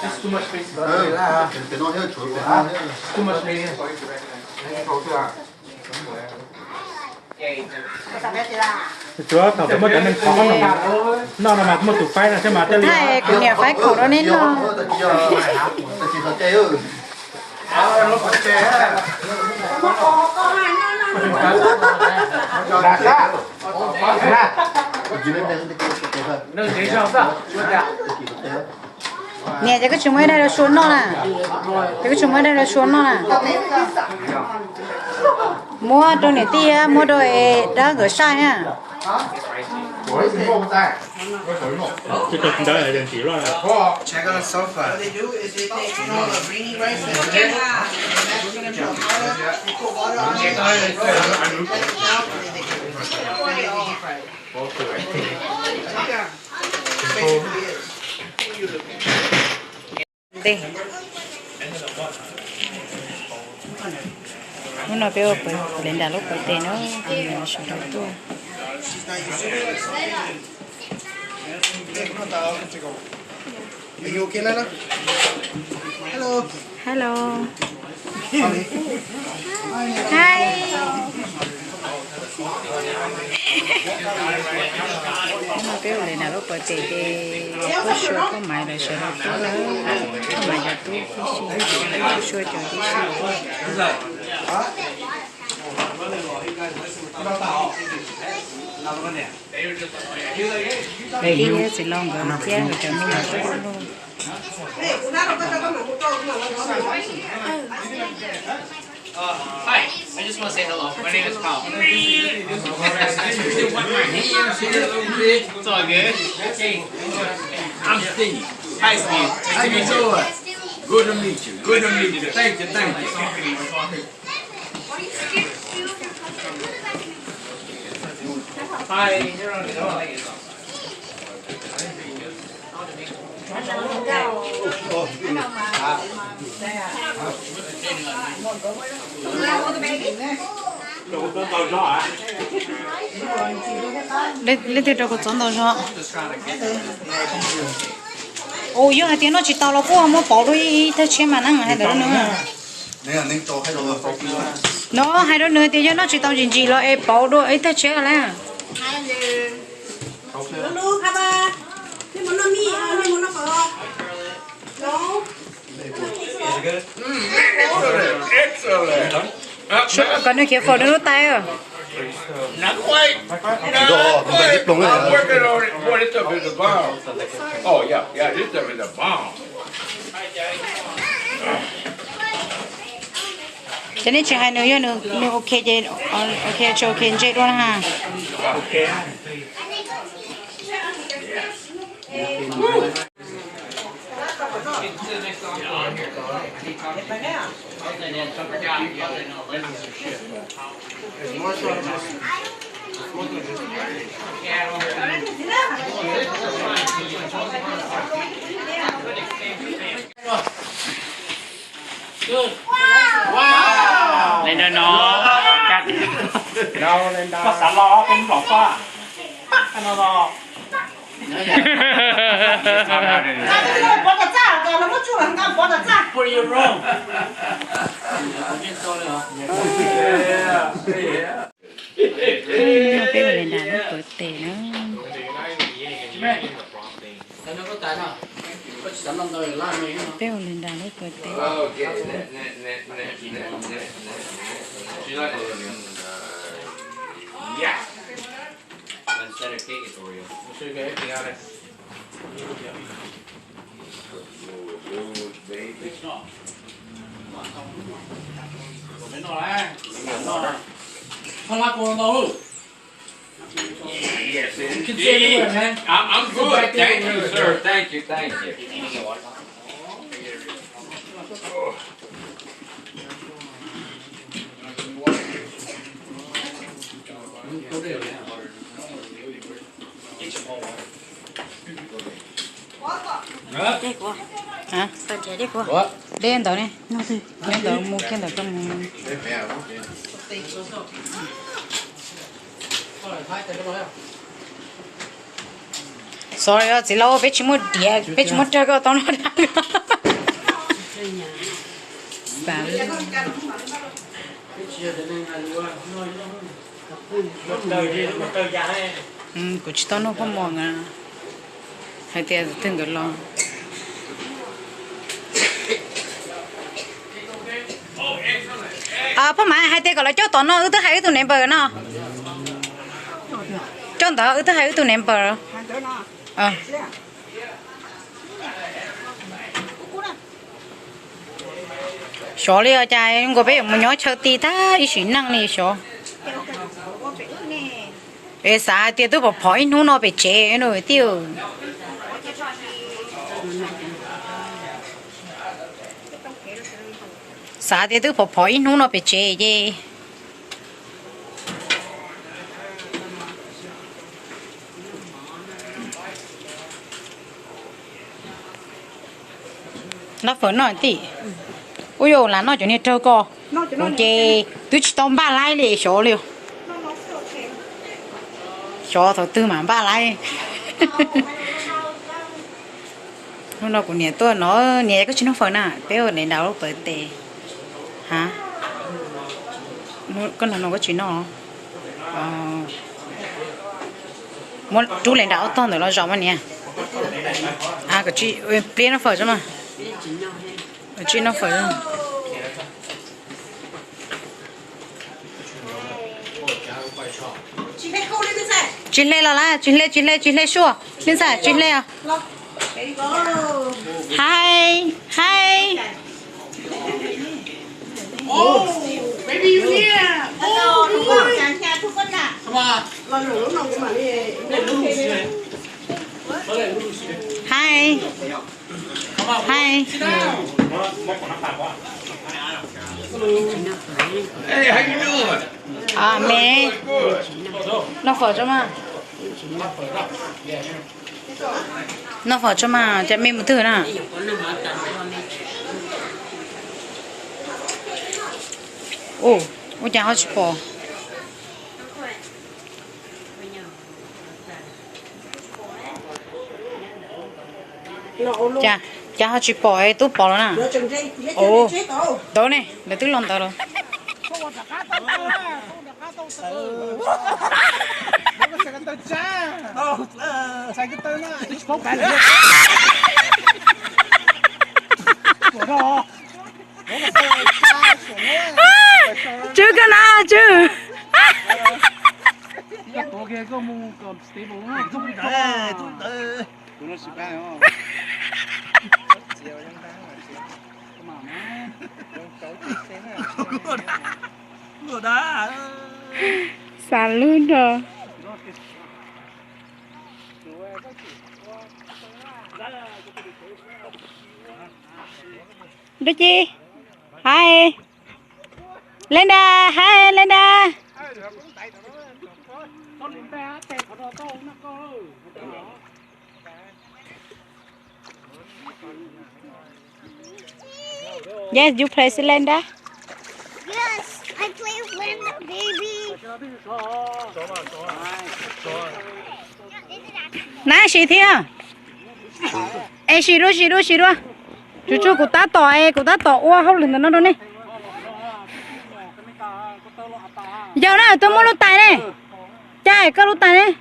Just too much space. Cái nó hết chuột. Too much space. chúa thằng cái mất cái mình khó nó là mà mất tủ phai là sẽ mà chơi thay cái nhà phái khổ đó nên nó Chỉ có chơi ư. Nó có chế. Đã ra. Ra. Chỉ nên đem cái thôi. Nâng thế cho sao? nè cái chúng mới đây là xuống nó nè cái chúng mới đây là xuống nó nè mua đồ này tia mua đồ đã gửi sai ha chứ tôi không đợi ở đường chỉ lo là Check on the sofa. What they do is they take the greeny rice and put water on đi nó béo bự lên đà lúc bự tê nó nó sụt đầu tua Are you okay, Lala? Hello. hello hi nó béo lên đà lúc bự tê tê có sữa có mày là sữa đầu tua đó có mày là tua có sữa cho đi sữa đây chỉ long rồi chia rồi cho mình là tốt luôn Hi, I just want to say hello. My name is Paul. It's all good. I'm Steve. Hi, Steve. Nice to meet you. Good to meet you. Good to meet you. Thank you. Thank you. Hi. lên từ đâu có chọn đâu rồi ồ giờ hai tiếng nó chỉ tao là cô mà bỏ đôi thế chuyện mà năng hai đứa nữa Nên là nên cho hai đồ vào nó hai đứa nữa thì giờ nó chỉ tao gì lo em bỏ đôi ấy thế chuyện là Hello, Kaba. Ni mana mi? Ni mana kau? No. Excellent. còn nó kia phở nó tay à Not quite. Not Đồ, không phải tiếp tục I'm nữa. working on it. Boy, this stuff is a bomb. Oh, yeah. This stuff is a bomb. cho nên chỉ hai đứa giờ nữa ok chơi ok cho ok chơi luôn ha Okay. Wow. Lên đây nó cắt. đâu lên đâu có xả lo cũng lọt qua nó lo Bỏ cái cha, còn nó mất chuột, nó bỏ cái cha. What are you wrong? nó béo lên đà nó bự tê nó béo lên đà nó bự tê Yeah. Instead of cake, it's Oreo. Should get anything out of it. Baby. Bên đó này. Không lắc con đâu. Yes, indeed. I'm good. Thank you, sir. Thank you. Thank you. đây quá hả sao chơi đây quá đen tao này nó thì đen tao mua cái tao trong sorry chỉ lâu biết chỉ một đĩa biết chỉ một chơi cái tao nó đang của chị tao nó không mong à hay tiền từng cái lo phải mà hai tiền gọi là cho tao nó ư thứ hai tụi ném bờ nó cho tao ư thứ hai tụi ném bờ số li ở trái ngồi bên một nhóm chơi tì ta ít xin năng này số ê sao thì tôi bảo phải nó bị chế rồi tiêu sao thì tôi bảo phải nó bị chế gì nó phải nói tí ôi dồi là nó cho nên trâu co ok tôi chỉ tông ba lái để số liều số thôi tư mà ba lái nó cũng nhẹ tôi nó nhẹ cái chuyện nó phải nè bé ở đến đâu bởi tệ hả con nó có chuyện nó muốn chú lên đảo to rồi nó rõ mà nè cái chị bên nó phải chứ mà chị nó phải chị lên là chị lên xua lên sao chị lên à hi Oh, baby you here. Oh, boy. Come on. hi hi Hey, how you doing? mẹ nó phở cho mà nó phở cho mà chạy mẹ một thứ nè ôi chả hot sport chả hot sport ấy tú bỏ rồi nè ồ đó này để tú lòng tao rồi chưa cái nào chưa xả luôn rồi đó chi hi Linda hi Linda yes you play Linda Yes, I play with Linda, baby. nãy xí thế ê xí rồi chú của ta tỏ qua không lần nó đâu nè giờ này tôi muốn lột tài này trai cái lột tài này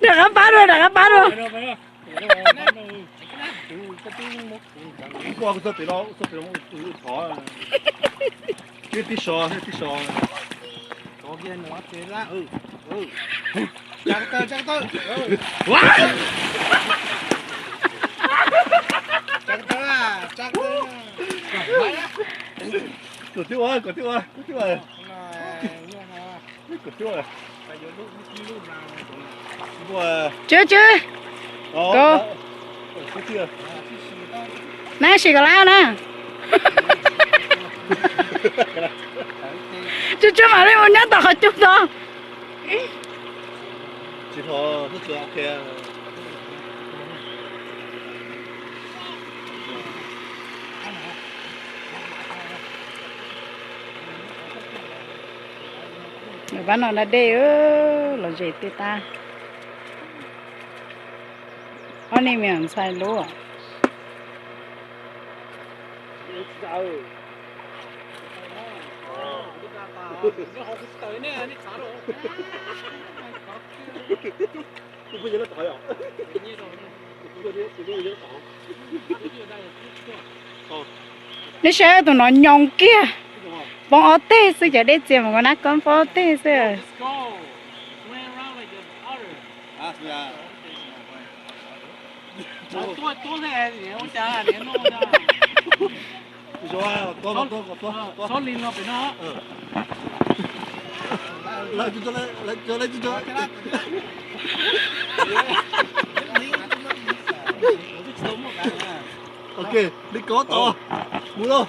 đừng có phá rồi qua cái tụi nó thỏ cái tí sò có kia nó thế ra chắc tôi chắc tôi Cột tiêu à, cột tiêu à, cột tiêu à. Cột tiêu à. Chưa chưa. Cô. Nè xì cái lao nè. Chú mà đi một nhát tao hơi chút đó. Chỉ thò rất là ok. Người bán nó là đê ơ, là gì tê ta. Hôm nay mình xài lúa. Nó sẽ tụi nó nhông kia. Bọn ở tê sư giờ đây xem mà nó con phó tê sư. Số linh nó phải nó. Lại cho lấy cho. Ok, đi có to. Mua đâu?